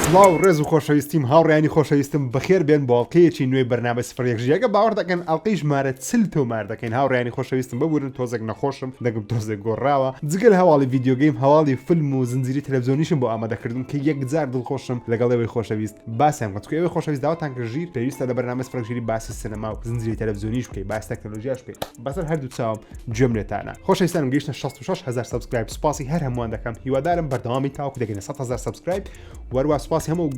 سڵاو ڕێز و خۆشەویستیم هاوڕێیانی خۆشەویستم بەخێر بێن باڵقەیەکی نوێی بەرنامە سفرێکژیەکە باوەڕ دەکەن ئەڵقەی ژمارە چل تۆمار دەکەین هاوڕێیانی خۆشەویستم ببورن تۆزێک نەخۆشم دەگم تۆزێک گۆڕاوە جگەل هەواڵی ڤیدیۆگەیم هەواڵی فیلم و زنجیری تەلەڤیزیۆنیشم بۆ ئامادەکردم کە یەکجار دڵخۆشم لەگەڵ ئێوەی خۆشەویست باسییان وەچکە ئێوەی خۆشەویست داواتان کە ژیر پێویستە لە بەرنامە سفرێکژیری باسی سینەما و زنجیری تەلەڤیزیۆنیش بکەیت باسی تەکنۆلۆژیاش بکەیت بەسەر هەردوو چاوم گوێمرێتانە خۆشەویستانم گەیشتە 66,000 سابسکرایب سپاسی هەر هەمووان دەکەم هیوادارم بەردەوامی تاوەکو دەگەینە 100,000 سابسکرایب وەروە سپاسی هەموو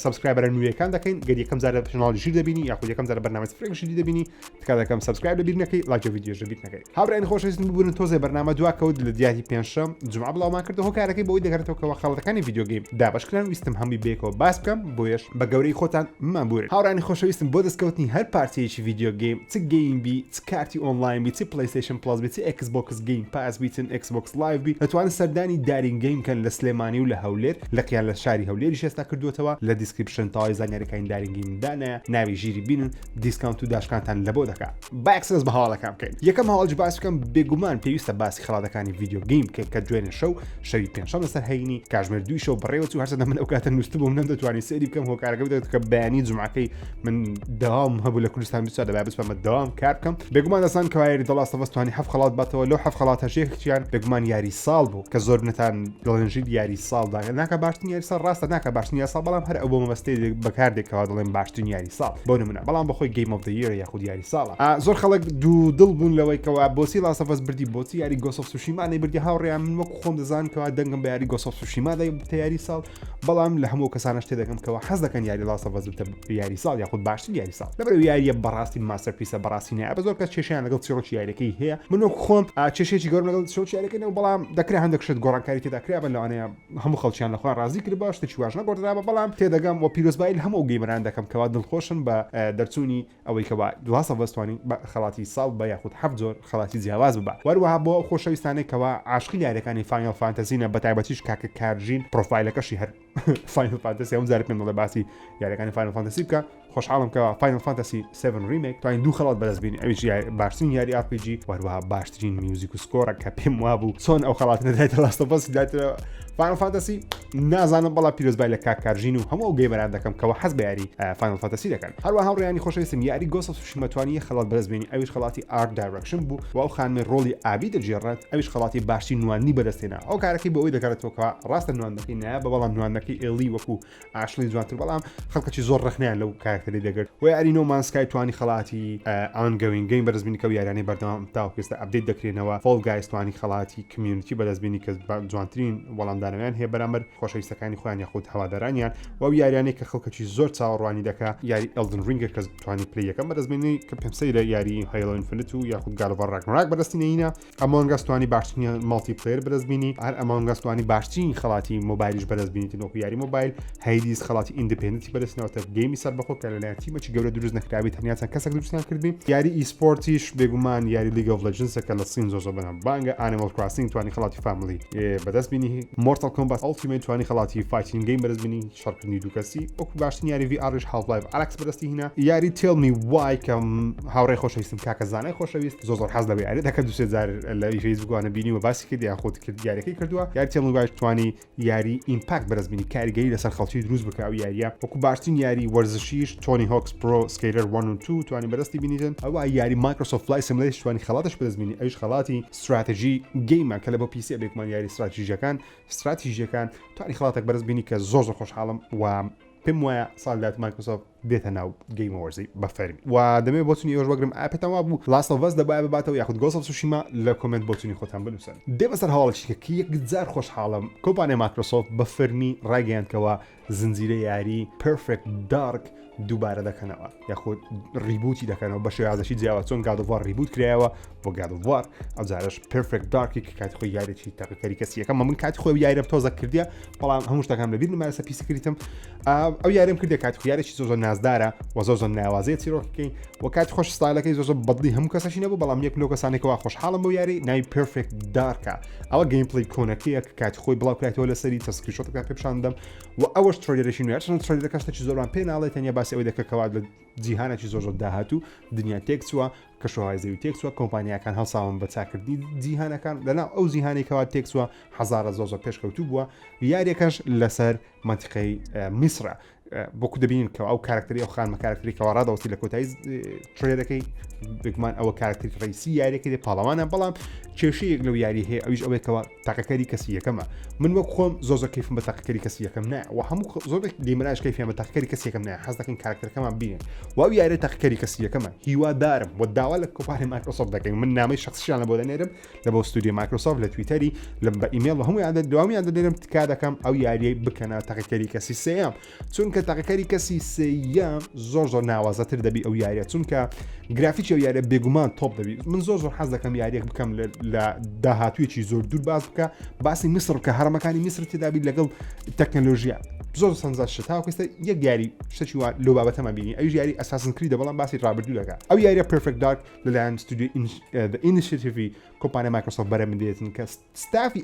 سابسکرایبەرە نوێیەکان دەکەین گەر یەکەم جارە پێشناڵی ژیر دەبینی یاخود یەکەم جارە بەرنامە سفرێکژیری دەبینی تکا دەکەم سابسکرایب لەبیر نەکەی لایک ڤیدیۆش لەبیر نەکەی هاوڕێیان خۆشەویستم ببورن تۆزێ بەرنامە دواکەوت لە دیاتی پێنجشەم جومعە بڵاومان کردەوە هۆکارەکەی بەوەی دەگەڕێتەوە خەڵەتەکانی ڤیدیۆگەیم دابەشکران ویستم هەمووی بێکەوە باس بکەم بۆیش بە گەورەی خۆتان مابورن هاوڕێیانی خۆشەویستم بۆ دەستکەوتنی هەر پارچەیەکی ڤیدیۆگەیم چ گەیم بی چ کارتی ئۆنلاین بی چ پلەیستیشن پڵاس بی چ ئەکسبۆکس گەیم پاس بیتن ئەکسبۆکس لایڤ بی دەتوانن سەردانی دارینگەیم کەن لە سلێمانی و لە هەولێر لە قیان لە شاری هەولێریش ئێستا کردووەتەوە لە دیسکریپشن تاوای زانیاریەکانی دارینگەیمدانە ناوی ژیری بینن دیسکاونت و داشکانتان لەبۆ دەکات باکسس بە هەواڵەکان بکەین یەکەم هەواڵج باس بکەم بێگومان پێویستە باسی خەڵاتەکانی ڤیدیۆ گەیم کە دوێنێ شەوی پێنجشەم لەسەر هەینی کاتژمێر دوی شەو بڕێوە و هەرچەندە من ئەو کاتە نووسست بووم نەمدەتوانی سێری بکەم هۆکارەکە بدەێت کە بەیانی جومعەکەی من داوام هەبوو لە کوردستان بیست دەبێت بسمە داوام کار بکەم بێگومان دەسان کەوایری دەڵاستەوەستوانی هەف خەڵات باتەوە لەو هەف خەڵاتە ژێکیان بێگومان یاری ساڵ بوو کە زۆر نتان دڵێنژید یاری ساڵدا ناکە باشترین یاری ساڵ ڕاستە ناکە باشترین یاری ساڵ بەڵام هەر ئەو بۆ مەبەستەی بەکاردێکەوە دەڵێن باشترین یاری ساڵ بۆ نمونە بەڵام بەخۆی گەیم ئۆف دە ییر یاخود یاری ساڵە زۆر خەڵک دوو دڵ بوون لەوەی کەوا بۆچی لاست ئۆف ئەس بردی بۆچی یاری گۆست ئۆف سوشیما نەیبردی هاوڕێیان من وەکو خۆم دەزانم کەوا دەنگم بە یاری گۆست ئۆف سوشیما بتە یاری ساڵ بەڵام لە هەموو کەسانش تێدەکەم کەوا حەز دەکەن یاری لاست ئۆف ئەس بتە یاری ساڵ یاخود باشترین یاری ساڵ لەبەرەوەی یاریە بەڕاستی ماستەرپیسە بەڕاستی نایە بە زۆر کەس کێشیان لەگەڵ چێڕۆکی یاریەکەی هەیە من وەکو خۆم کێشێکی گەورم لەگەڵ چێڕۆکی یاریەکەیەوە بەڵام دەکرێت هەندێک شت گۆڕانکاری تێدا کرا بە لەوانەیە هەموو خەڵکیان لەخوا ڕازی کرد باش شتێکی واژ نەگۆڕدرا بەڵام تێدەگەم و پیرۆزبایی لە هەموو گەیمەران دەکەم کەوا دڵخۆشن بە دەرچوونی ئەوەی کەوا لاست ئۆف ئەس توانی خەڵاتی ساڵ بە یاخود هەفت زۆر خەڵاتی جیاواز ببات وەروەها بۆ خۆشەویستانەی کەوا عاشقی یاریەکانی فاینەل فانتەزینە بەتایبەتیش کاکە کارژین پرۆفایلەکەشی هەر فاینەل فانتەسی هەموو جارێک پێم دەڵێ باسی یاریەکانی فاینەل فانتەسی بکە خۆشحاڵم کەوا فاینەل فانتەسی 7 ریمیک توانین دوو خەڵات بەدەستبین ئەویش باشترین یاری RPG وەروەها باشترین میوزیک و سکۆرە کە پێم وابوو چۆن ئەو خەڵات نەدایێتە لاست ئۆف ئەس دایێتە فاینەل فانتەسی نازانم بەڵام پیرۆزبای لە کارژین و هەموو گەیمەران دەکەم کەوا حەز بە یاری فاینەل فانتەسی دەکەن هەروەها هاوڕێیانی خۆشەویستم یاری گۆست ئۆف سوشیما توانی خەڵات بەدەستبێنی ئەویش خەڵاتی ئارت دایرەکشن بوو و ئەو خانمێ ڕۆڵی ئابی دەجێڕێت ئەویش خەڵاتی باشترین نوانی بەدەستێنا ئەو کارەکەی بەوەی دەکاتەوە کەوا ڕاستە نوانەکەی نایە بەڵام نوانەکەی ئێڵی وەکو ئاشلی جوانتر بەڵام خەڵکەی زۆر ڕخنیان لەو کارکتەری دەگرت و یاری نۆمانسکای توانی خەڵاتی ئانگەوین گەیم بەدەستبینی کە یارانەی بەردەوام تاوکەستە ئەپدێت دەکرێنەوە فۆڵ گایز توانی خەڵاتی کمیونیتی بەدەستبینی کە جوانترین وەڵامدانەوەیان هەیە بەرامبەر خۆشەویستەکانی خۆیان یاخود هەوادارانیان و یاریانەی کە خەڵکەی زۆر چاوەڕوانی دەکات یاری ئەلدن ڕینگە کە توانی پلی یەکەم بەدەستبینی کە پێم سەیرە یاری هەیڵۆ ئینفینیت و یاخود گالڤ ڕاگناراک بەدەستینەینە ئەمانگەس توانی باشترین مالتی پلەیر بەدەستبینی هەر ئەمانگەس توانی باشترین خەڵاتی مۆبایلیش بەدەستبینیت وەکو یاری مۆبایل هەیدیز خەڵاتی ئیندیپندنتی بەدەستنەوەتە گەیمی سەر بەخۆ کە لەلایەن تیمێکی گەورە دروست نەکرابێت تەنیا چەند کەسێک دروستیان کردبین یاری ئیسپۆرتیش بێگومان یاری لیگ ئۆف لەجندسە کە لە سین زۆر بەنام بانگە ئانیمەڵ کراسینگ توانی خەڵاتی فامیلی بەدەستبینی مۆرتال کۆمبات ئەڵتیمێت توانی خەڵاتی فایتینگ گەیم بەدەستبینی شەڕکردنی دوو کەسی وەکو باشترین یاری VR هاڵف لایڤ ئەلەکس بەدەستی هێنا یاری تێڵ می وای کە هاوڕێی خۆشەویستم کاکە زانای خۆشەویست زۆر حەز لەوێ یاری دەکە دووسێ جار لە فەیسبوکوانە بینی و باسی کرد یاخود کرد یاریەکەی کردووە یاری تێڵ می وای توانی یاری ئیمپاکت بەدەستبینی کاریگەری لەسەر خەڵکی دروست بکە ئەو یاریە وەکو باشترین یاری وەرزشیش تۆنی هۆکس پرۆ سکەیتەر 1 و 2 توانی بەدەستی بینیتن ئەوە یاری مایکرۆسۆفت فلای سیمولیشن توانی خەڵاتش بەدەستبینی ئەوش خەڵاتی استراتژی گەیمە کە لە بۆ PC بێکمان یاری استراتیژیەکان توانی خەڵاتێک بەدەستبینی کە زۆر خۆشحاڵم و پێم وایە ساڵدات مایکرۆسۆفت دێتە ناو گەیم وەرزی بەفەرمی و دەمێ بۆچنی ئێوەش وەگرم ئاپێتەوە بوو لاست ئۆف ئەس دەبایە بباتەوە یاخود گۆست ئۆف سوشیما لە کۆمنت بۆچنی خۆتان بنووسن دێ بەسەر هەواڵێکی کە یەکجار خۆشحاڵم کۆمپانیای مایکرۆسۆفت بەفەرمی ڕاگەیاندکەوە زنجیرە یاری پرفکت دارک دووبارە دەکەنەوە یاخود ریبوتی دەکەنەوە بە شێوازەشی جیاوە چۆن گادۆڤار ریبوت کرایەوە بۆ گادۆڤار ئەو جارش پرفکت دارکی کە کاتی خۆی یاریی تاقیکاری کەسیەکە من کاتی خۆی یارم تۆزە کردیا بەڵام هەموو شتەکان لەبیر نمارەسە پیسی کردیتم ئەو یارم کردێ کاتی خۆ یارێکی زۆر نازدارە و زۆ ناوازێت چیرۆکەکەی و کات خۆش ستایلەکەی زۆ بەدڵی هەموو کەسەشی نەبوو بەڵام یەک لەو کەسانێکەوە خۆشحاڵم بۆ یاری ناوی پرفکت دارکە ئەوە گەیمپلی کۆنەکەیە کە کاتی خۆی بڵاوکرێتەوە لەسەری تەسکریشۆتەکە پێ پیشاندەم و ئەوەش ترۆیدەرێکی نوێ چۆن ترۆیدەر کەسێکی زۆران پێ ناڵێت تەنیا باسی ئەوەی دەکەکەوە لە جیهانێکی زۆر داهاتوو دنیا تێکچووە کەشوهای زەوی تێکچووە کۆمپانیاکان هەڵساون بە چاکردنی جیهانەکان لەناو ئەو جیهانێکەوە تێکچووە هەزارە زۆر پێشکەوتوو بووە یاریەکەش لەسەر منتیقەی میسرە بۆکو دەبینین کە ئەو کارکتری ئەو خانمە کارکتریکەوە ڕادەوەسی لە کۆتایی ترێدەکەی بگومان ئەوە کارکتری ڕیسی یاریەکەی پاڵەوانە بەڵام کێشەیەک لەو یاری هەیە ئەویش ئەوەیەکەوە تاقەکەری کەسی یەکەمە من وەک خۆم زۆر کەیفم بە تاقەکەری کەسی یەکەم نایە و هەموو زۆرێک دیمەراش کەیفیان بە تاقەکەری کەسی یەکەم نایە حەز دەکەین کارکتەرەکەمان بینێن و ئەو یاری تاقەکەری کەسی یەکەمە هیوادارم و داوا لە کۆپانی مایکرۆسۆفت دەکەین من نامەی شخصیان لە بۆ دەنێرم لە بۆ ستودیۆ مایکرۆسۆفت لە تویتەری لە بە ئیمێل و هەموویان دەوامیان دەنێرم تکا دەکەم ئەو یاریەی بکەنە تاقەکەری کەسی سێیەم چونکە تاقەکەری کەسی سێیەم زۆر ناوازەتر دەبی ئەو یاریە چونکە گرافیکی ئەو یاریە بێگومان تۆپ دەبی من زۆر حەز دەکەم یاریەک بکەم لە داهاتوویەکی زۆر دوور باز بکە باسی میسر کە هەرمەکانی میسر تێدابی لەگەڵ تەکنۆلۆژیا زۆر سەنجات شتا کەستە یەک یاری شتێکی وا لەو بابەتەمە بینی ئەو یاری ئەساسن کریدە بەڵام باسی ڕابردوو دەکات ئەو یاریە پرفکت دارک لەلایەن ستودیۆ ئینیشیتیڤی کۆمپانیای مایکرۆسۆفت بەرەمدێتن کە ستافی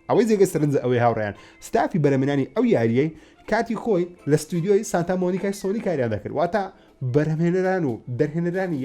ئەوەی جێگە سەرنجە ئەوەی هاوڕێیان ستافی بەرەمێنانی ئەو یاریەی کاتی خۆی لە ستودیۆی سانتا مۆنیکای سۆنی کاریان دەکرد واتە بەرهمێنەران و دەرهێنەرانی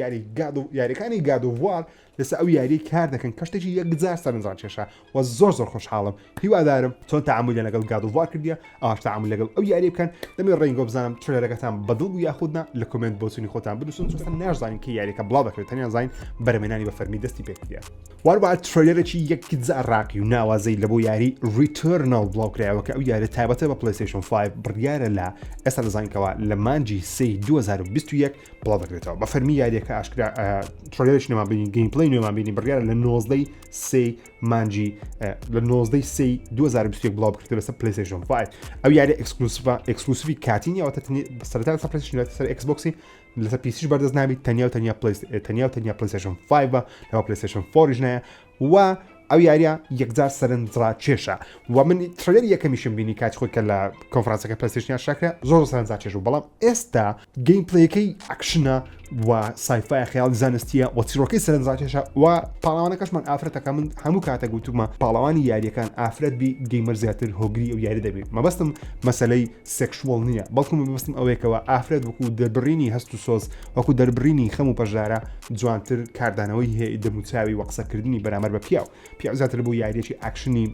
یاریەکانی گادۆڤوار لەسەر ئەو یاری کار دەکەن کەشتێکی یەکجار سەرنجان کێشە و زۆر خۆشحاڵم هیوادارم چۆن تەعامل لەگەڵ گادۆڤوار کردیە ئەوش تەعامل لەگەڵ ئەو یاری بکەن دەمێ ڕێنگۆ بزانم ترێلەکەتان بەدڵ و یاخودنا لە کۆمنت بۆچوونی خۆتان بدوسن چۆن ناشزانین کە یاریەکە بڵاو دەکرێت تەنیا زین بەرهمێنانی بە فەرمی دەستی پێکردیە واروە ترێلەرێکی یەکجار ڕاقی و ناوازەی لە بۆ یاری ریترنال بڵاوکرایەوە کە ئەو یاری تایبەتە بە پلیستیشن 5 بڕیارە لە ئێستا دەزانکەوە لە مانجی 2021 بڵاو دەکرێتەوە بە فەرمی یاریەکە ئاشکرا ترێلەرێکی نێمان بینین گەیمپڵەی نوێمان بینین بڕیارە لە 19 مانجی لە 19 2021 بڵاو بکرێتەوە لەسەر پلیستیشن 5 ئەو یاری ئەکسکلوسیڤی کاتینیەوە سەرەتا لەسەر پلیستیشن لەسەر ئەکسبۆکسی لەسەر پیسیش بەردەست نابی تەنیا پلیستیشن 5 لەوە پلیستیشن 4 ژنایە و ئەو یاریە یەکجار سەرنجڕا کێشە و من ترێلەر یەکەمیشم بینی کات خۆی کە لە کۆنفرانسەکە پلیستیشنیان شاکرا زۆر سەرنجڕا کێش و بەڵام ئێستا گەیمپڵەیەکەی ئەکشنە و سایفای خەیاڵی زانستیە و چیرۆکەی سەرنجڕا کێشە و پاڵاوانەکەشمان ئافرەتەکە من هەموو کاتە گوتومە پاڵاوانی یاریەکان ئافرەت بی گەیمەر زیاتر هۆگری ئەو یاری دەبێت مەبەستم مەسەلەی سێکشوەڵ نییە بەڵکو مەبەستم ئەوەیەکەوە ئافرەت وەکو دەربڕینی هەست و سۆز وەکو دەربڕینی خەم و پەژارە جوانتر کاردانەوەی هەیە دەموچاوی و قسەکردنی بەرامبەر بە پیاو زیاتر بۆ یاریەکی ئاکشنی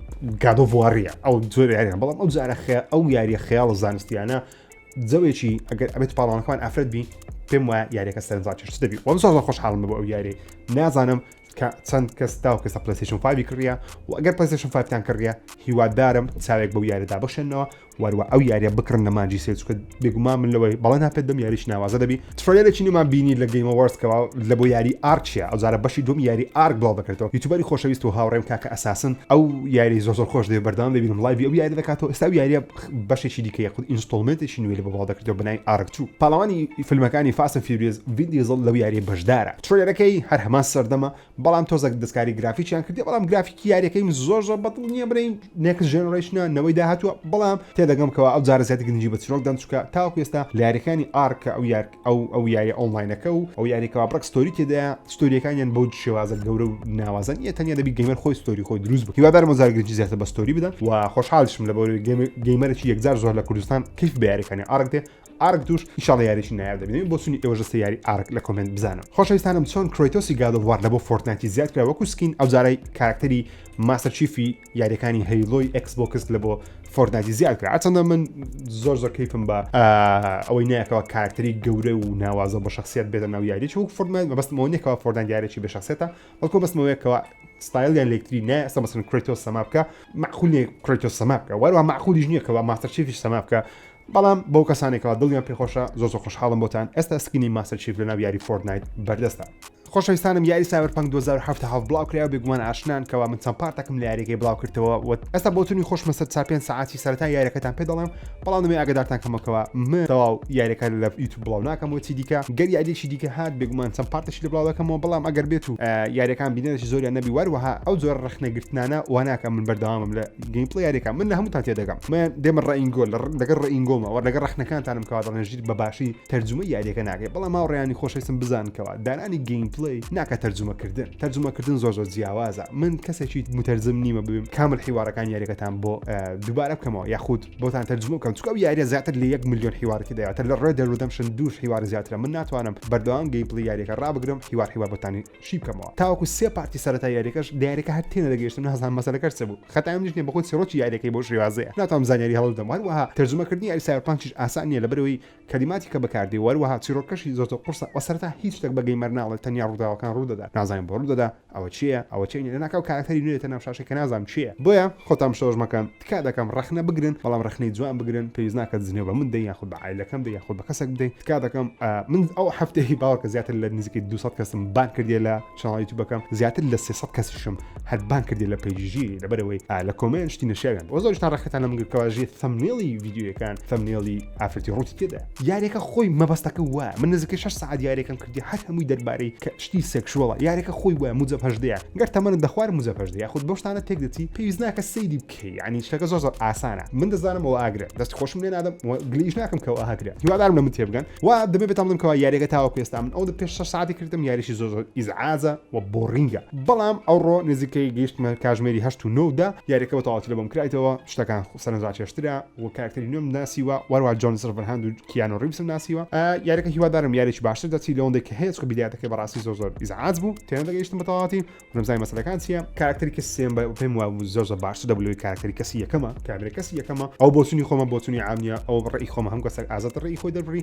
گادۆڤواریە ئەو زۆر یاریان بەڵام ئەو جارە ئەو یاریە خەیاڵ زانستیانە جەوێکی ئەگەر ئەبێت پاڵاوانەکان ئافرەت بی پێم وایە یاریەکە سەرنجڕا کێش دەبی وەم زۆر خۆشحاڵم بۆ ئەو یاری نازانم چەند کەستا و کەسە پلیستیشن 5 کڕیا و ئەگەر پلیستیشن 5 تان کڕیا هیوادارم چاوێک بەو یاریدا بەشێنەوە وەروە ئەو یاریە بکڕن لە مانجی سێ چکە بێگومان من لەوەی بەڵێن هاپێت دەم یاریش ناوازە دەبی ترێلەرێکی نێمان بینی لە گەیمە وەرزکەوە لە بۆ یاری ئارچیە ئەو جارە بەشی دوم یاری ئارک بڵاو دەکرێتەوە یوتیوبەری خۆشەویست و هاوڕێم کاکە ئەساسن ئەو یاری زۆر خۆش دێ بەردەوام دەبینم لایڤی ئەو یاری دەکاتەوە ئێستا یاریە بەشێکی دیکە خود ئینستۆڵمنتێکی نوێ لە بڵاو دەکرێتەوە بنای ئارک 2 پاڵاوانی فیلمەکانی فاست اند فیوریوس ڤین دیزل لەو یاری بەشدارە ترێلەرەکەی هەر هەمان سەردەمە بەڵام تۆزێک دەستکاری گرافیکیان کردی بەڵام گرافیکی یاریەکەی زۆر بەدڵ نییە برین نێکس ژێنەرەیشنە نەوەی داهاتووە بەڵام تێدەگەمکەوە ئەو جارە زیاتر گرنگی بە چیرۆک دەنچکە تاوەکو ئێستا لە یاریەکانی ئارکە ئەو یاری ئۆنلاینەکە و ئەو یاریکەوە بڕک ستۆری تێدایە ستۆریەکانیان بەو شێوازە گەورە و ناوازن یە تەنیا دەبی گەیمەر خۆی ستۆری خۆی دروست بکە هیوادارم ئەو جارە گرنگی زیاتر بە ستۆری بدەن و خۆشحاڵشم لە بۆ گەیمەرێکی یەکجار زۆر لە کوردستان کەیف بە یاریەکانی ئارک دێ ئارک توش ئینشاڵڵا یاریشی نایاب دەبینین بۆ سونی ئێوەژەستە یاری ئارک لە کۆمنت بزانم خۆشەویستانم چۆن کرۆیتۆسی گادۆڤوار لە بۆ فۆرتنایتی زیاد کرا وەکو سکین ئەو جارەی کاراکتەری ماستەر چیفی یاریەکانی هەیلۆی ئەکسبۆکس لە بۆ فۆرتنایتی زیاد کرا چەندە من زۆر کەیفم بە ئەوەی نایەکەوە کاراکتەری گەورە و ناوازە بە شخصیت بێتە ناو یاریی وەک فۆرتنایت بەبەستمەوە نیەکەوە فۆرتنایت یاریێکی بە شخصیتە بەڵکو بەستمەوەیەکەوە ستایلیان لێکتری نایە ئەستا مەسەن کرۆیتۆس سەما بکە معقول نییە کرۆیتۆس سەما بکە وەروە معقولیش نییە کەوە ماستەر چیفیش سەما بکە بەڵام بەو کەسانێکەوە دڵیان پێخۆشە زۆر خۆشحاڵم بۆتان ئێستا سکینی ماستەر چیف لە ناو یاری فۆرتنایت بەردەستە خۆشەویستانم یاری سایبەرپانک 2077 بڵاو کرا بێگومان ئاشنان کەوا من چەند پارتێکم لە یاریەکەی بڵاو کردەوە ئێستا بۆتونی خۆشمەسەر 4 ساعتی سەرەتا یاریەکەتان پێ دەڵێم بەڵام دەمێ ئاگادارتان کەمەکەوە من تەواو یاریەکە لە یوتیوب بڵاو ناکەمەوە چی دیکە گەر یاریێکی دیکە هات بێگومان چەند پارتێکی لە بڵاو دەکەمەوە بەڵام ئەگەر بێت و یاریەکان بینێکی زۆریان نەبی وەروەها ئەو زۆر ڕخنەگرتنانە واناکە من بەردەوامم لە گەیمپڵی یاریەکە من لە هەمووتان تێدەگەم من دێمە ڕئینگۆل لەگەڵ ڕئینگۆمەوە لەگەڵ ڕخنەکانتانم کەوا دەڵێنژیر بە باشی تەرجمە یاریەکە ناکەێت بەڵام هاوڕێیانی خۆشەویستم بزانکەوە دانانی گەیمپڵی ناکە تەرجمەکردن زۆر جیاوازە من کەسێکی متەرجم نیمە ببیم کامل حیوارەکان یاریەکەتان بۆ دووبارە بکەمەوە یاخود بۆتان تەرجمە بکەم چکە یاریە زیاتر لە 1 ملیۆن حیوارکی دەیاتە لە ڕێ دەرودەمشن دووش حیوار زیاترە من ناتوانم بەردەوام گەیمپڵی یاریەکە ڕابگرم حیوار بۆتانی شی بکەمەوە تاوەکو سێ پارتی سەرەتا یاریەکەش دیارەکە هەر تێنە دەگەیشتم نازان مەسەلەکە چ بوو خەتایم نیشتێ بەخۆی سێڕۆکی یاریەکەی بۆ شێوازەیە ناتوانم زانیاری هەڵدەم وەروەها تەرجمەکردنی یاری سایبەرپانکیش ئاسان نییە لەبەرەوەی کەلیماتی کە بەکاردی وەروەها چیرۆکەشی زۆر قورسە و سەرەتا هیچ شتێک بە گەیمەر ناڵێت تەنیا ڕووداوەکان ڕوودەدا نازانین بۆ ڕوودەدا ئەوە چییە ئەوە چی ناکاو کارکتەری نوێتە ناو شاشێکە نازانم چییە بۆیە خۆتام شۆژ مەکەن تکا دەکەم ڕخنە بگرن بەڵام ڕخنەی جوان بگرن پێویست ناکات زنێ بە من دەی یاخود بە عایلەکەم دەی یاخود بە کەسێک بدەیت تکا دەکەم من ئەو هەفتەی باوەڕکە زیاتر لە نزیکەی 200 کەسم بان کردی لە چەناڵ یوتیوبەکەم زیاتر لە 300 کەسیشم هەر بان کردی لە پیجی لەبەرەوەی لە کۆمنت شتی نەشێوێن بۆ زۆرشتان ڕخەتان لە منگرکەواژی ثەمنێڵی ڤیدیۆیەکان ثەمنێڵی ئافرەتی ڕوتی تێدا یاریەکە خۆی مەبەستەکە وایە من نزیکەی 6 ساعت یاریەکەم کردی هەر هەمووی دەربارەی شتی سێکشوەڵە یاریەکە خۆی وایە موزە پەشدەیە گەر تەمەنت دەخوار موزە پەشدەیە خود بۆ شتانە تێک دەچی پێویست ناکە سەیری بکەی ینی شتەکە زۆر ئاسانە من دەزانم ئەوە ئاگرێت دەستی خۆشم لێ نادەم گلیش ناکەم کەەوە ئاگرێت هیوادارم لە من تێبگەن و دەبێت بێتام بڵم کەەوە یاریەکە تاوەکو ئێستا من ئەو پێش 6 ساعتی کردم یاریشی زۆر ئیزعازە و بۆڕینگە بەڵام ئەوڕۆ نزیکەی گەیشتمە کاژمێری 89 دا یاریەکە بە تەواوەتی لە بۆم کرایتەوە شتەکان سەرنجا چێشترا و کارکتەری نوێم ناسیوە وەروە جۆن سەرڤەرهاند و کیانۆ ڕیڤسم ناسیوە یاریەکە هیوادارم یاریی باشتر دەچی لەوەندێک کە هەیە چکە بیدیاتەکەی بەڕاستی زۆر ئیزعاز بوو تێنە دەگەیشتم بە تەواوەتی نەمزای مەسەلەکان چییە کارکتەری کە سێم پێم وایە زۆر باشتر دەبلەوەی کارکتەری کەسی یەکەمە کامێرە کەسی یەکەمە ئەو بۆچوونی خۆمە بۆچوونی عامیە ئەو ڕێی خۆمە هەم کەسێک ئازاد ڕێی خۆی دەبڕی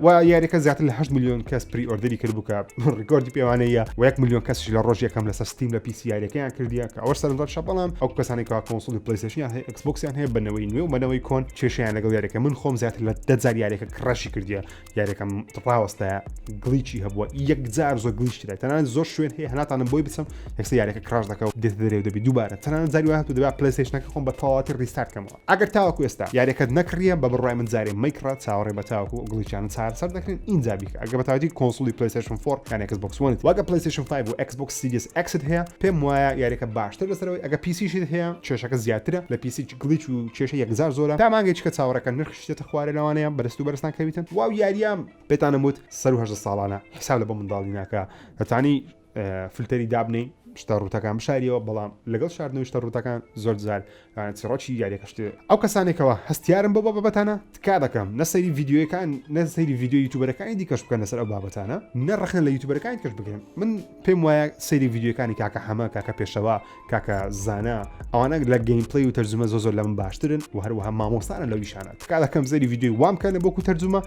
و یاریەکە زیاتر لە 8 میلیۆن کەس پری ئۆردەری کرد بووکە ڕێکۆردی پێوانەیە و 1 میلیۆن کەسیش لە ڕۆژ یەکەم لەسەر ستیم لە پیسی یاریەکەیان کردیە کە ئەوە سەرنجڕ شە بەڵام ئەو کەسانی کە کۆنسۆلی پلەیستیشنیان هەیە ئەکسبۆکسیان هەیە بنەوەی نوێ و بنەوەی کۆن کێشیان لەگەڵ یاریەکە من خۆم زیاتر لە 10,000 یاریەکە کڕەشی کردیە یاریەکەم ڕاوەستایە گلیچی هەبووە 1000 زۆر گلیشتیدا تەنانەت زۆر شوێن هەیە هەناتانم بۆی بچم یەکسە یاریەکە کراش دەکەوت دێت دەرێ دەبی دووبارە تەنانەت زاری وایە دەبێت پلەیستیشنەکە خۆم بە تەواوەتی ریستارت کەمەوە ئەگەر تاوەکو ئێستا یاریەکەت نەکڕیە بە بڕای من جارێ مەیکڕات چاوەڕێ بە تاوەکو و گلیچیان چارەسەر دەکرێن اینجا بیکە ئەگەر بەتاوەتی کۆنسۆلی پلەیستیشن 4 یان Xbox One واگە پلەیستیشن 5 و Xbox Series X هەیە پێم وایە یاریەکە باشتر لەسەرەوەی ئەگە پیسیشت هەیە کێشەکە زیاترە لە پیسی گلیچ و کێشە 1000 زۆرە تا مانگێک کە چاوەڕەکە نرخشتێتە خوارە لەوانەیە بەرەست و بەرزستان کەویتن واو یاریام پێتانە وت سەر 8 ساڵانە حساب لە بۆ منداڵی ناکە دەتانی فلتەری دابنەی شتە ڕوتەکان بشاریەوە بەڵام لەگەڵ شاردنەوەی شتە ڕوتەکان زۆر جار چڕۆکی یاریەکەشت ئەو کەسانێکەوە هەستیارم بۆ بابەتانە تکا دەکەم نەسەری ڤیددیوەکان نەسەری ڤیددیو یوتیوبەرەکانی دیکەش بکەن لەسەر ئەو بابەتانە نەڕخن لە یوتیوبەرەکانی کەش بگرن من پێم وایە سەری ڤیددیوەکانی کاکە هەمە کاکە پێشەوە کاکە زانە ئەوانە لە گەیمپڵی و تەرجمە زۆر لە من باشترن و هەروەها مامۆستانە لە ویشانە تکا دەکەم سەری ڤیددیوی وام بکەنە بۆکو تەرجمە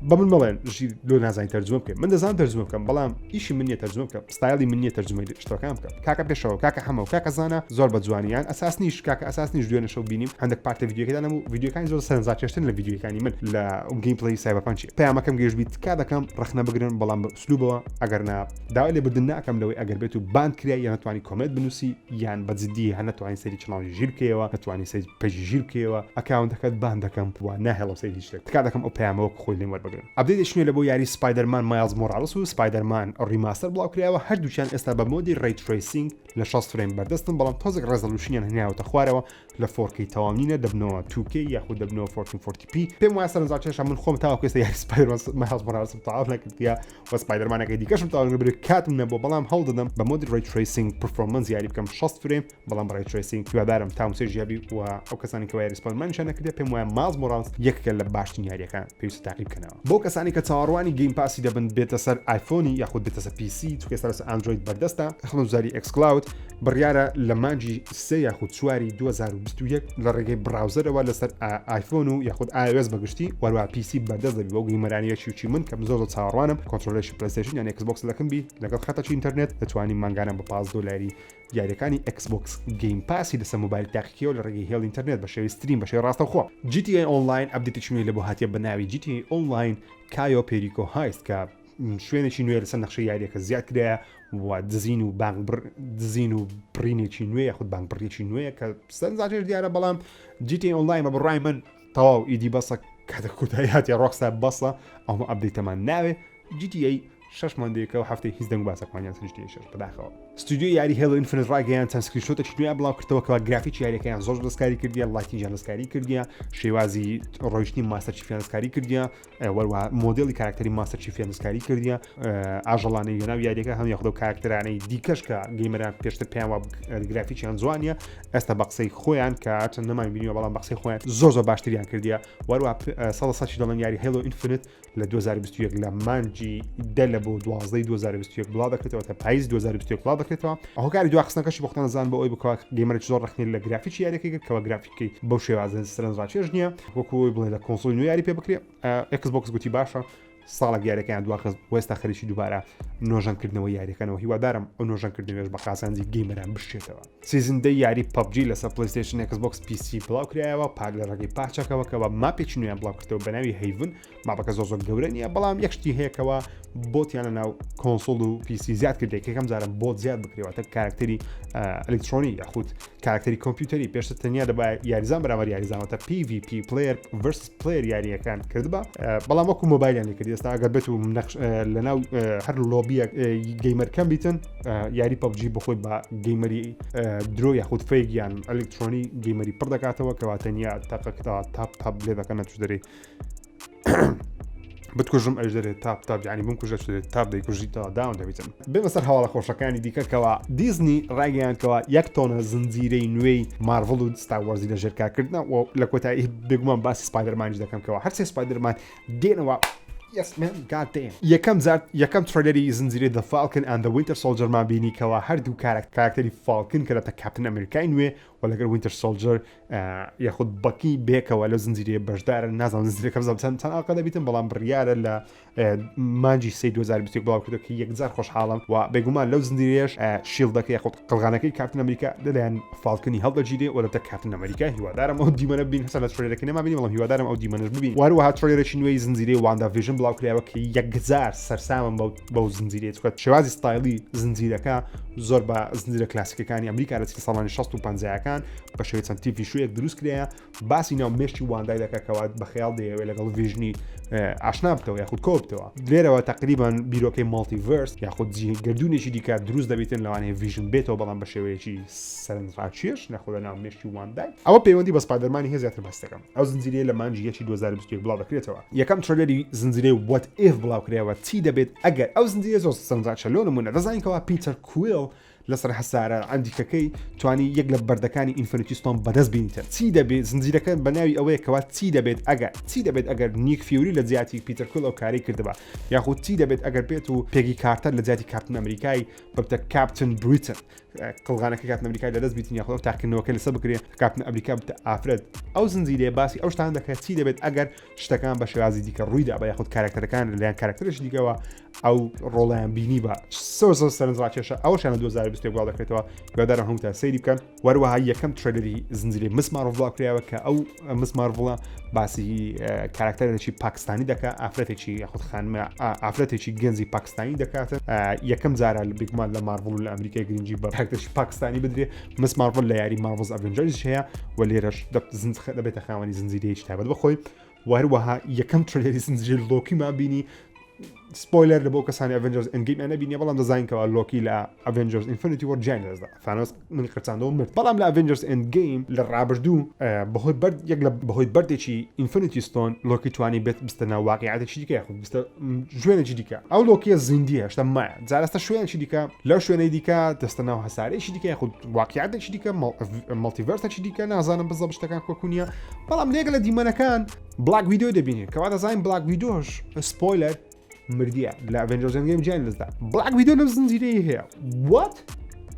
بە من بڵێن ژی لۆ نازانی تەرجمە بکەم من دەزانم تەرجمە بکەم بەڵام ئیشی من نییە تەرجمە بکەم ستایلی من نییە تەرجمەی شتەکان بکەم کاکە پێشەوە کاکە هەمە و کاکە زانە زۆر بە جوانیان ئەساس نیش کاکە ئەساس نیش دوێنە شەو بینیم هەندێک پارتە ڤیددیوەکەدانم و ڤیددیوەکانی زۆر سەرنجاکێشتن لە ڤیددیوەکانی من لە گەیمپڵی سایبەرپانک پەیامەکەم گەیشت بیت تکا دەکەم ڕخنە بگرن بەڵام ئوسلوبەوە ئەگەر نا داوای لێ بردن ناکەم لەوەی ئەگەر بێت و باند کرا یان نتوانی کۆمنت بنووسی یان بەجددی هەر نتوانین سەری چڵاوی ژیر بکەوە نتوانانی سەری پێژی ژیر بکەوە ئەکاونتەکەت باند دەکەم و ناهێڵە سەری شتێک تکا دەکەم ئەو پەیامەوە خۆی لێم وەربگرن ئەپدەیتێکی لە بۆ یاری سپایدەرمان مایلز مۆراڵس و سپایدەرمان ڕیماستەر بڵاو کراوە هەردووچیان ئێستا بە مۆدی ڕێی ترێسینگ لە 6 فریم بەردەستن بەڵام تۆزێک ڕێزەلوشنیان هێناوەتە خوارەوە لە 4K تەواوینە دەبنەوە 2K یاخود دەبنەوە 1440p پێم وایە سەرنجاکێشە من خۆم تاوەکو ئێستا یاری سپایدەرمان مایلز مۆراڵس تەواو نەکردیە و سپایدەرمانەکەی دیکەشم تەواو نەبرێت کاتم نەبووە بەڵام هەڵدەدەم بە مۆدی ڕێی ترێسینگ پرفۆرمەنس یاری بکەم 6 فریم بەڵام ڕێی ترێسینگ هیوادارم تاوسێ ژیابی و ئەو کەسانی کە یاری سپایدەرمانیان نەکردێت پێم وایە مایلز مۆراڵس یەکێکە لە باشترین یاریەکان پێویستە تاقی بکەنەوە بۆ کەسانی کە چاوەڕوانی گەیم پاسی دەبن بێتە سەر ئایفۆنی یاخود بێتە سەر PC چونکە ئێستا لەسەر ئەندروید بەردەستە خڵوزاری ئەکسکلاود بڕیارە لە مانجی 3 یاخود 4 2021 لە ڕێگەی براوزەرەوە لەسەر ئایفۆن و یاخود iOS بەگشتی وەروە PC بەردەست دەبی بۆ گەیمەرانیەکی چی من کەم زۆر چاوەڕوانم کۆنترۆلێشی پلەیستیشن یان Xbox لەکەم بی لەگەڵ خەتەکی ئینتەرنێت دەتوانین مانگانە بە $5 یاریەکانی Xbox Game Passi لەسەر موبایل تاقیکەوە لە ڕێگەی هێڵ ئینتەرنێت بە شێوی ستریم بە شێوەی ڕاستەوخۆ GTA Online ئەپدێتێکی نوێی لە بۆ هاتیە بە ناوی GTA Online کایۆ پێریکۆ هایست کە شوێنێکی نوێ لەسەر نەخشەی یاریەکە زیاد کرایە و دزین و دزین و برینێکی نوێ یاخود بانگبڕێکی نوێ کە سەرنجاژێش دیارە بەڵام GTA Online بە بڕای من تەواو ئیدی بەسە کاتە کوتایاتی ڕۆکستار بەسە ئەومە ئەپدەیتەمان ناوێ GTA 6 ماندەیەکە و هەفتەی هیچ دەنگ باسەکمانیان GTA 6 بەداخەوە ستودیۆ یاری هێلو ئینفینیت ڕاگەیان چەند سکرینشۆتێکی نوێ بڵاو کردەوە کە گرافیکی یاریەکەیان زۆر دەستکاری کردیە لایتینجیان دەستکاری کردیە شێوازی ڕۆیشتنی ماستەر چیفیان دەستکاری کردیە وەروە مۆدێڵی کاراکتەری ماستەر چیفیان دەستکاری کردیە ئاژەڵانەی ناو یاریەکە هەم یاخودە و کاراکتەرانەی دیکەش کە گەیمەران پێشتر پێیان وە گرافیکیان جوانیە ئێستا بە قسەی خۆیان کە چەند نەمان بینیوە بەڵام بە قسەی خۆیان زۆر باشتریان کردیە وەروە سەڵی دەڵێن یاری هێلو ئینفینیت لە 2021 لە مانجی دە لە بۆ 12 2021 بڵاو دەکرێتەوە تا پاییز 2021 بڵاو دەکرێتەوە ئەوکاری دواخستنەکەشی بۆ خۆتان زان بە ئەوی بکات گەیمەرێکی زۆر ڕخنی لە گرافیکی یاریەکەی کرد کەەوە گرافیکی بەو شێوازن سەرنجڕاکێش نییە وەکوی بڵێ لە کۆنسۆلی نوێ یاری پێ بکرێ Xbox گوتی باشە ساڵێک یاریەکەیان دواخست وێستا خەریکی دووبارە نۆژەنکردنەوە یاریەکەنەوە هیوادارم ئەو نۆژەنکردنەوەش بە قاسانجی گەیمەران بشێتەوە سیزن دەی یاری PUBG لەسەر PlayStation Xbox PC بڵاو کرایەوە پاک لە ڕێگەی پاچەکەەوە کەەوە ماپێکی نوێیان بڵاو کردەوە بە ناوی هەیڤن ماپەکە زۆر گەورە نیە بەڵام یەکشتی هەیەکەوە بۆتیان لە ناو کۆنسۆل و PC زیاد کردێک یەکەم جارم بۆت زیاد بکرێوەتە کاراکتەری ئەلکترۆنی یاخود کاراکتەری کۆمپیوتەری پێشتر تەنیا دەبا یاریزان بەراورد یاریزانەوە PVP player versus player یاریەکان کردبا بەڵام وەکو مۆبایلیان لێ کردی ئێستا ئەگەر بێت و لە ناو هەر لۆبیە گەیمەرکەم بیتن یاری PUBG بخۆی بە گەیمەری درۆ یاخود فێگیان ئەلکترۆنی گەیمەری پڕ دەکاتەوە کەوا تەنیا تاپ لێ دەکەنە توش دەرێ بتکوژم ئەش دەرێت تاپ ینی بم کوژە تاپ دەیکوژیتەوە داون دەبیتم بێمە سەر هەواڵە خۆشەکانی دیکەکەەوە دیزنی ڕاگەیانکەوە یەک تۆنە زنجیرەی نوێی مارڤڵ و ستاوەرزی لە ژێرکاکردن و لە کۆتایی بگومان باسی سپایدەرمانج دەکەمکەوە هەرچێ سپایدەرمان دێنەوە Yes man, god damn. یەکەم ترێلەری زنجیرەی The Falcon and the Winter Soldier مان بینیکەوە هەردوو کاراکتەری فالکن کەرەتە کاپتن ئەمریکای نوێ و لەگەر Winter Soldier یاخود بەکی بێکەوە لە زنجیرەیە بەشدارە نازانم زنجیرەکە بزانم چەند ئاڵقە دەبیتم بەڵام بڕیارە لە مانجی 2020 بڵاو کردو کە یەکجار خۆشحاڵم و بێگومان لەو زنجیرەیەش شیلدەکە یاخود قەڵغانەکەی کاپتن ئەمریکا لەلایەن فالکنی هەڵدەگیرێ و لەتە کاپتن ئەمریکا هیوادارم ئەو دیمەنە ببین هەستا لە ترێلەکە نەمابینی بەڵام هیوادارم ئەو دیمەنەش ببین وەروەها ترێلەرێکی نوێی زنجیرەی واندا ڤیژن بڵاو کراوە کە یەکجار سەرسامم بەو زنجیرەیە چکات شێوازی ستایلی زنجیرەکە زۆر بە زنجیرە کلاسیکەکانی ئەمریکا لە ساڵانی 60 و 50ەکان بە شێوەیە چەند تیڤی شوەیەک دروست کرایە باسی ناو مێشتی واندای دەکەکەوە بە خەیاڵ دەیەوێت لەگەڵ ڤیژنی ئاشنا بکەوە یاخود کۆبتەوە لێرەوە تقریبان بیرۆکەی مالتیڤرس یاخود گردونێکی دیکە دروست دەبێتن لەوانەیە ڤیژن بێتەوە بەڵام بە شێوەیەکی سەرنجڕاکێش نەخۆ لە ناو مێشتی واندای ئەوە پەیوەندی بە سپایدەرمانی هەیە زیاتر باس دەکەم ئەو زنجیرەیە لە مانجی 2021 بڵاو دەکرێتەوە یەکەم ترێلەری زنجیرەی What If بڵاو کرایەوە چی دەبێت ئەگەر ئەو زنجیرە زۆر سەرنجڕاکێشە لۆ نمونە دەزانینکەوە پیتەر کویل لەسەر حەسارە ئەندیکەکەی توانی یەک لە بەردەکانی ئینفینیتی ستۆن بەدەست بینیتە چی دەبێت زنجیرەکە بە ناوی ئەوەیە کەوا چی دەبێت ئەگەر نیک فیوری لە جیاتی پیتەر کویل ئەو کاری کردبا یاخود چی دەبێت ئەگەر بێت و پێگی کارتەر لە جیاتی کاپتن ئەمریکای ببتە کاپتن بریتن قڵغانەکە کاپتن ئەمریکای لەدەست بیتین یاخود تاقیکردنەوەکە لەسەر بکرێ کاپتن ئەمریکا بتە ئافرەت ئەو زنجیرەیە باسی ئەو شتان دەکات چی دەبێت ئەگەر شتەکان بە شێوازی دیکە ڕوویدا بە یاخود کاراکتەرەکان لەلایەن کاراکتەرش دیکەوە ئەو ڕۆڵیان بینی بە سۆ سەرنجڕاکێشە ئەوشانە 2020 بڵاو دەکرێتەوە گادارم هەموو تا سەیری بکەن وەروەها یەکەم ترێلەری زنجیرەی مس مارڤڵ بڵاو کرایەوە کە ئەو مس مارڤڵە باسی کاراکتەرێکی پاکستانی دەکات ئافرەتێکی یاخود خانمە ئافرەتێکی گەنجی پاکستانی دەکاتن یەکەم جارە لە بگومان لە مارڤڵ لە ئەمریکای گرنگی بە کاراکتەرێکی پاکستانی بدرێ مس مارڤڵ لە یاری مارڤڵز ئەڤنجەرز هەیە و لێرەش دەبێتە خاوەنی زنجیرەیەکی تایبەت بخۆی وەروەها یەکەم ترێلەری زنجیرەی لۆکیمان بینی سپۆیلەر لە بۆ کەسانی ئەڤنجەرز ئەندگەیم نەبینی بەڵام دەزانینکەوە لۆکی لە ئەڤنجەرز ئینفینیتی وۆر جیانەزدا فانۆس منی قرچاندەوە مرد بەڵام لە ئەڤنجەرز ئەندگەیم لە ڕابردوو بەهۆی بەردێکی ئینفینیتی ستۆن لۆکی توانی بێت بستە ناو واقعیەتێکی دیکە یاخود بستە ژوێنێکی دیکە ئەو لۆکیە زیندیە شتە مایە جارەستە شوێنێکی دیکە لەو شوێنەی دیکە دەستە ناو هەسارەیەکی دیکە یاخود واقعیەتێکی دیکە مالتیڤەرسێکی دیکە نازانم بزە شتەکان کۆکوونیە بەڵام لێگە لە دیمەنەکان بلاک ڤیدیۆ دەبینێت کەوا دەزانین بلاک ڤیدیۆش سپۆیلەر مردیە لە ئەڤنجەرز ئەندگەیم جیانەزدا بلاک ڤیدیۆ لەو زنجیرەیە هەیە وات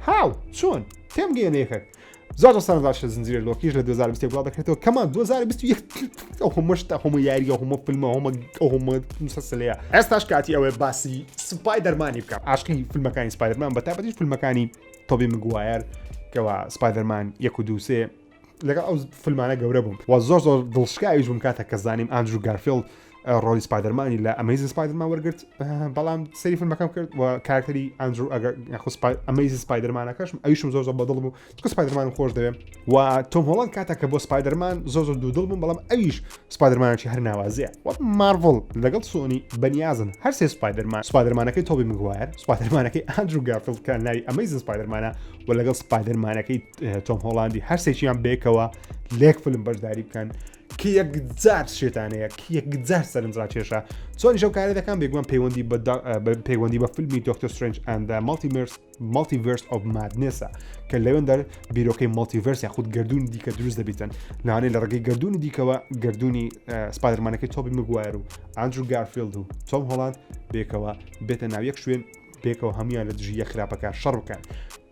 هاو چۆن تێم گەیەنەیەکەت زۆر سەرنجڕاکێشە زنجیرە لۆکیش لە 2020 بڵاو دەکرێتەوە کەمان 2021 ئەو هەموو شتە هەموو یاریە هەموو فیلمە هەموو مسلسلەیە ئێستاش کاتی ئەوەیە باسی سپایدەرمانی بکەم عاشقی فیلمەکانی سپایدەرمان بەتایبەتیش فیلمەکانی تۆبی مگوایر کەوا سپایدەرمان 1 و 2 لەگەڵ ئەو فیلمانە گەورە بووم و زۆر دڵشکاویش بووم کاتە کە زانیم ئاندرو گارفیلد ڕۆلی سپایدەرمانی لە ئەمەیزن سپایدەرمان وەرگرت بەڵام سەری فیلمەکەم کرد و کارکتەری ئەندرو ئەگەر ئەمەیزن سپایدەرمانەکەشم ئەویشم زۆر بەدڵ بوو چکە سپایدەرمانم خۆش دەوێت و تۆم هۆڵند کاتێک کە بۆ سپایدەرمان زۆر دوودڵ بووم بەڵام ئەویش سپایدەرمانێکی هەر ناوازەیە وە مارڤڵ لەگەڵ سۆنی بەنیازن هەر سێ سپایدەرمانەکەی تۆبی مگوایر سپایدەرمانەکەی ئەندرو گارفیلد کە ناوی ئەمەیزن سپایدەرمانە و لەگەڵ سپایدەرمانەکەی تۆم هۆڵندی هەر سێکیان بێکەوە لێک فیلم بەشداری بکەن کە یەکجار شێتانەیە کە یەکجار سەرنجڕا کێشە چۆن شەو کارە دەکەم بێگومان پەیوەندی بە فیلمی دۆکتەر سترێنج ئەند مالتیڤەرس ئۆف مادنسە کە لەوێندەر بیرۆکەی مالتیڤەرس یاخود گردوون دیکە دروست دەبیتن لەوانەیە لە ڕێگەی گردوونی دیکەوە گردوونی سپایدەرمانەکەی تۆبی مگوایر و ئەندرو گارفیلد و تۆم هۆڵند بێکەوە بێتە ناو یەک شوێن بێکەوە هەمویان لە دژی یەک خراپەکە شەڕ بکەن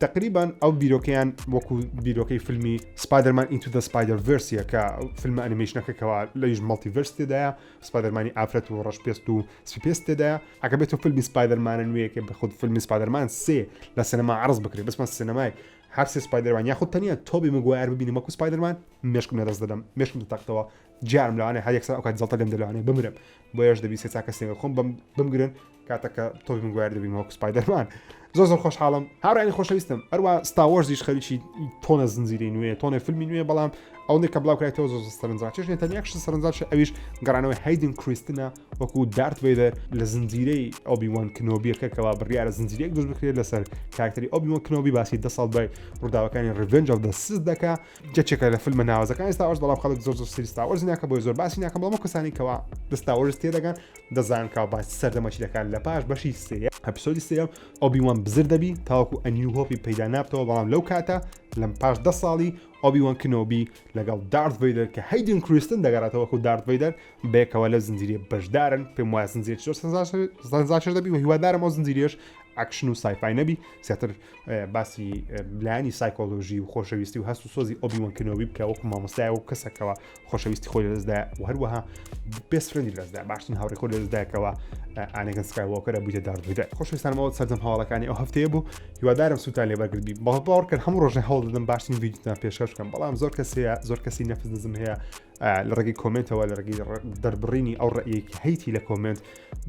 تقریبا ئەو بیرۆکەیان وەکو بیرۆکەی فیلمی سپایدەرمان ئینتو دە سپایدەرڤەرسیە کە فیلمە ئەنیمەیشنەکەەوە لەیش مالتیڤەرس تێدایە سپایدەرمانی ئافرەت و ڕەشپێست و سپیپێست تێدایە ئەگە بێتەوە فیلمی سپایدەرمانە نوێیەکە بە خودت فیلمی سپایدەرمان سێ لە سینەما عرض بکرێت بەسمە سینەمای هەر سێ سپایدەرمان یاخود تەنیا تۆبی مگوایر ببینی وەکو سپایدەرمان مێشکم لەدەست دەدەم مێشکم دەتەقتەوە جارم لەوانەیە هەر یەکسەر ئەو کات جەڵتە لێم دەلەوانێ بمرم بۆ یەش دەبی سێ چاکە سێنگە خۆم بمگرن کاتەکە تۆبی مگوایر دەبین وەکو سپایدەرمان زۆر خۆشحاڵم هاوڕانی خۆشەویستم ئەروە ستاوەرزیش خەریکی تۆنە زنجیرەی نوێ تۆنە فیلمی نوێ بەڵام ئەوەی کە بڵاوکرێتەوە زۆر سەرنجڕاکێش تەنیاکش سەرنجاش ئەویش گەڕانەوەی هایدن کریستنە وەکو دارت وێدەر لە زنجیرەی ئۆبیوان کنۆبیەکەکەوە بڕیارە زنجیرەیەک دروست بکرێت لەسەر کارکتەری ئۆبیوان کنۆبی باسی 10 ساڵ بای ڕووداوەکانی ریڤنج ئۆف دە سیث دەکا جەچێکە لە فیلمە ناوازەکانی ستاوەرز بەڵام خەڵک زۆر سری ستاوەرز ناکە بۆی زۆر باسی ناکەم بەڵام کەسانی کەوا ستاوەرز تێدەگەن دەزانن کە باسی سەردەمەچی دەکات لە پاش بەشی سێ ئەپیسۆدی سێ ئۆبیوان بزر دەبی تاوەکو ئەنیو هۆپی پەیدا نابتەوە بەڵام لەو کاتە لەم پاش 10 ساڵی ئۆبیوان کنۆبی لەگەڵ دارت ڤەیدەر کە هایدن کریستن دەگەڕێتەوە وەکو دارت ڤەیدەر بێکەوە لە زنجیرە بەشدارن پێم وایە زنجیرە زۆر سەرنجڕاکێش دەبی و هیوادارم ئەو زنجیرەش ئەکشن و سایفای نەبی زیاتر باسی لایانی سایکۆلۆژی و خۆشەویستی و هەست و سۆزی ئۆبیوان کنۆبی بکە وەکو مامۆستایە و کەسێکەوە خۆشەویستی خۆی لەدەستدایە و هەروەها بێست فرێندی لەدەستدا باشترین هاوڕێی خۆی لەدەستدایەکەوە ئانێگەن سکایوۆکەرە بوویتە دارت ڤەیدەر خۆشەویستانمەوە سەردەم هەواڵەکانی ئەو هەفتەیە بوو هیوادارم سوتان لێبەرگربی باوەڕ کرد هەموو ڕۆژە هەوڵ دەدەم باشترین ڤیدیۆتان پێشکەش بکەم بەڵام زۆر کەسی نەفس دەزم هەیە لە ڕێگەی کۆمنتەوە لە ڕێگەی دەربڕینی ئەو ڕێیەکی هەیتی لە کۆمنت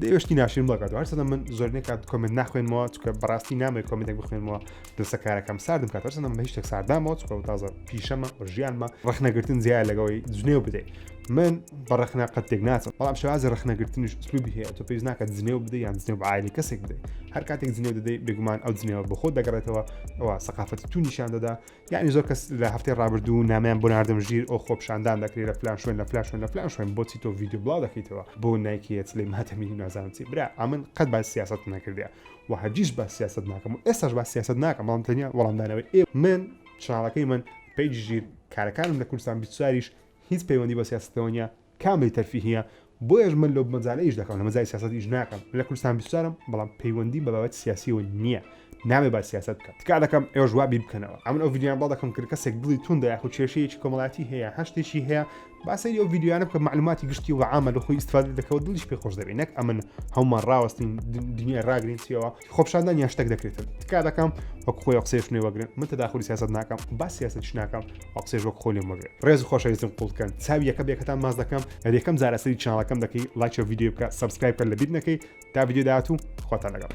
دەیوەشتی ناشرین بڵگات هەرسەدە من زۆرنێک کات کۆمنت ناخوێنمەوە چکە بەڕاستی نامێت کۆمنتێک بخوێنمەوە دەسە کارەکەم ساردم کات هەرسەدەم بە هیچ شتێک ساردامەوە چکە تازە پیشەمە ژیانمە ڕەخنەگرتن زیایە لەگەڵی جنێو بدەیت من بەڕەخنا قەت تێک ناچم بەڵام شێوازی ڕەخنەگرتنیش سلوبی هەیە تۆ پێویست ناکات جنێو بدەیت یان جنێو بە عایلی کەسێک بدەیت هەر کاتێک جنێو دەدەیت بێگومان ئەو جنێوە بە خۆت دەگەڕێتەوە ئەوە سەقافەتی تو نیشان دەدا یعنی زۆر کەس لە هەفتەی ڕابردوو نامیان بۆ ناردم ژیر ئەو خۆپشاندان دەکرێت لە فلان شوێن لە فلان شوێن بۆچی تۆ ڤیدیۆ بڵاو دەکەیتەوە بۆ نایکێت لێ ماتەمی نازانم چی برا ئەمن قەت باس سیاست نەکردیا و هەرگیز باس سیاست ناکەم و ئێستاش باس سیاست ناکەم بەڵام تەنیا وەڵامدانەوەی من چناڵەکەی من پێیجی ژیر کارەکانم لە کوردستان 24 هیچ پەیوەندی بە سیاستەوە نیە کاملی تەرفیهیە بۆیەش من لەو مەجالەیش دەکەم لە مەجای سیاست ئیش ناکەم لە کوردستان 24 بەڵام پەیوەندی بە بابەت سیاسیەوە نییە نامێ با سیاست بکات تکا دەکەم ئێوە جوابی بکەنەوە ئەمن ئەو ڤیدیۆیان بڵاو دەکەم کرد کەسێک دڵی توندە یاخود کێشەیەکی کۆمەڵاتی هەیە هەشتێکی هەیە باسەری ئەو ڤیدیۆیانە بکە معلوماتی گشتی و عامە لە خۆی ئیستفادە دەکەوە دڵیش پێ خۆش دەبێت نەک ئەمن هەمومان ڕاوەستین دنیای ڕاگرینچیەوە خۆپشاندان یان شتێک دەکرێتن تکا دەکەم وەکو خۆی قسەیش نێوەگرن من تەداخلی سیاست ناکەم با سیاستش ناکەم قسەیش وەکو خۆی لێمەگرێت ڕێز و خۆشەویستم قوڵکەن چاوی یەکە بێکەتان ماز دەکەم هەر یەکەم جارە سەری چناڵەکەم دەکەی لایک و ڤیدیۆ بکە سابسکرایب کە لە بیر نەکەی تا ڤیدیۆ داهاتوو خۆتان لەگەڵ